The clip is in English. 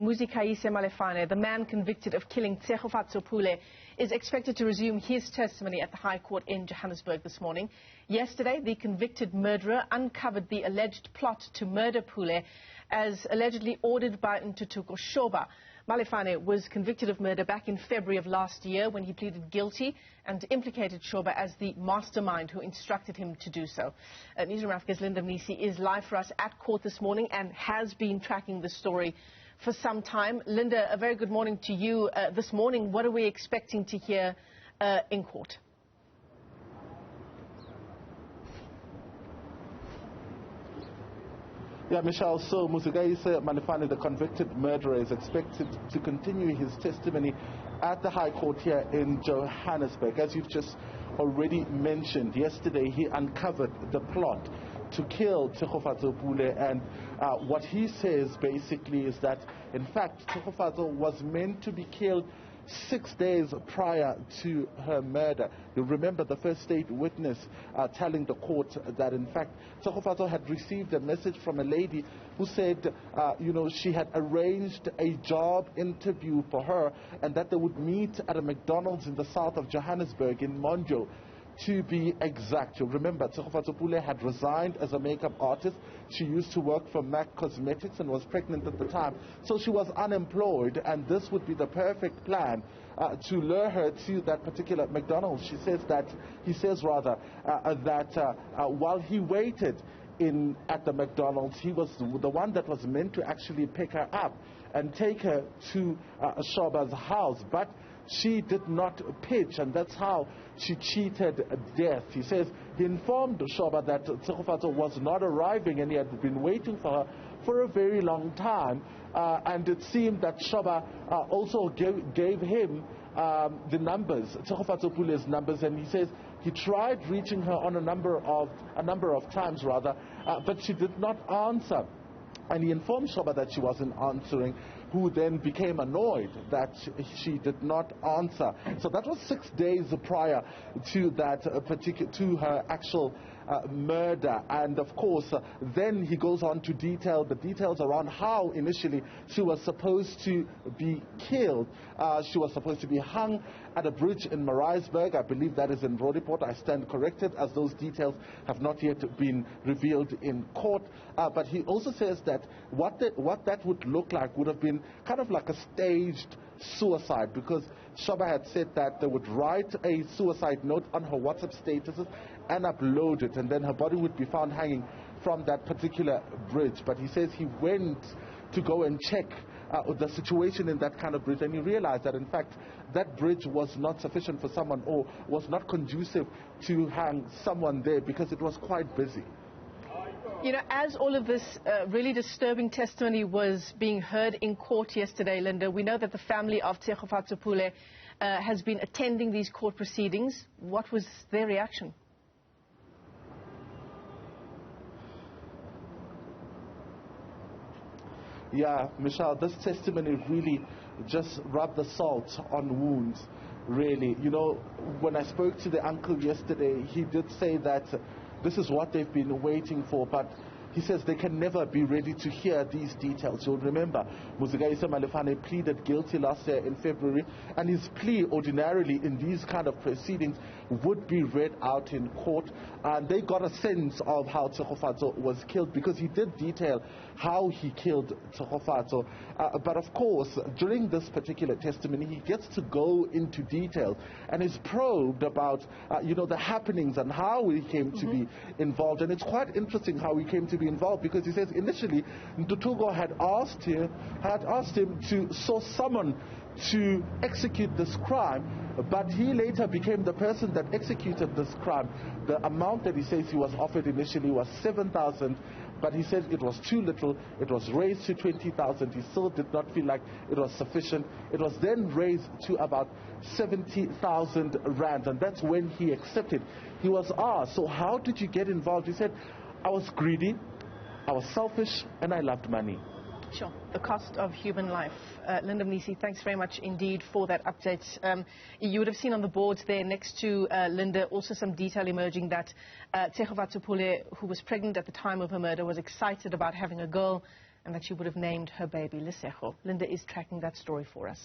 Muzikayise Malephane, the man convicted of killing Tshegofatso Pule, is expected to resume his testimony at the High Court in Johannesburg this morning. Yesterday, the convicted murderer uncovered the alleged plot to murder Pule as allegedly ordered by Nthuthuko Shoba. Malephane was convicted of murder back in February of last year when he pleaded guilty and implicated Shoba as the mastermind who instructed him to do so. Newzroom Afrika's Mnisi is live for us at court this morning and has been tracking the story for some time. Linda, a very good morning to you. This morning, what are we expecting to hear in court? Yeah, Michelle, so Muzikayise Malephane, the convicted murderer, is expected to continue his testimony at the High Court here in Johannesburg. As you've just already mentioned, yesterday he uncovered the plot to kill Tshegofatso Pule, and what he says basically is that, in fact, Tshegofatso was meant to be killed 6 days prior to her murder. You remember the first state witness telling the court that, in fact, Tshegofatso had received a message from a lady who said, she had arranged a job interview for her and that they would meet at a McDonald's in the south of Johannesburg in Monjo. To be exact, you'll remember Tshegofatso Pule had resigned as a makeup artist. She used to work for MAC Cosmetics and was pregnant at the time. So she was unemployed, and this would be the perfect plan to lure her to that particular McDonald's. He says that while he waited at the McDonald's, he was the one that was meant to actually pick her up and take her to Shoba's house. But she did not pitch, and that's how she cheated death. He says he informed Shoba that Tshegofatso was not arriving and he had been waiting for her for a very long time. And it seemed that Shoba also gave him the numbers, Tshegofatso Pule's numbers, and he says he tried reaching her on a number of times, but she did not answer. And he informed Shoba that she wasn't answering, who then became annoyed that she did not answer. So that was 6 days prior to that to her actual murder. And of course, then he goes on to detail the details around how initially she was supposed to be killed. She was supposed to be hung at a bridge in Maritzburg. I believe that is in Roodepoort. I stand corrected, as those details have not yet been revealed in court. But he also says that what that would look like would have been kind of like a staged suicide, because Shoba had said that they would write a suicide note on her WhatsApp statuses and upload it, and then her body would be found hanging from that particular bridge. But he says he went to go and check the situation in that kind of bridge, and he realized that, in fact, that bridge was not sufficient for someone, or was not conducive to hang someone there, because it was quite busy. You know, as all of this really disturbing testimony was being heard in court yesterday, Linda, we know that the family of Tshegofatso Pule has been attending these court proceedings. What was their reaction? Yeah, Michelle, this testimony really just rubbed the salt on wounds, really. You know, when I spoke to the uncle yesterday, he did say that this is what they've been waiting for, but he says they can never be ready to hear these details. You'll remember, Muzikayise Malephane pleaded guilty last year in February, and his plea ordinarily in these kind of proceedings would be read out in court. And they got a sense of how Tshegofatso was killed, because he did detail how he killed Tshegofatso. But of course, during this particular testimony, he gets to go into detail and is probed about, the happenings and how he came to be involved. And it's quite interesting how he came to be involved, because he says initially Nthuthuko had asked him to source someone to execute this crime, but he later became the person that executed this crime. The amount that he says he was offered initially was 7,000, but he says it was too little. It was raised to 20,000. He still did not feel like it was sufficient. It was then raised to about 70,000 rand, and that's when he accepted. He was asked, so how did you get involved? He said, I was greedy, I was selfish, and I loved money. Sure. The cost of human life. Linda Mnisi, thanks very much indeed for that update. You would have seen on the boards there next to Linda also some detail emerging that Tshegofatso Pule, who was pregnant at the time of her murder, was excited about having a girl and that she would have named her baby Lesego. Linda is tracking that story for us.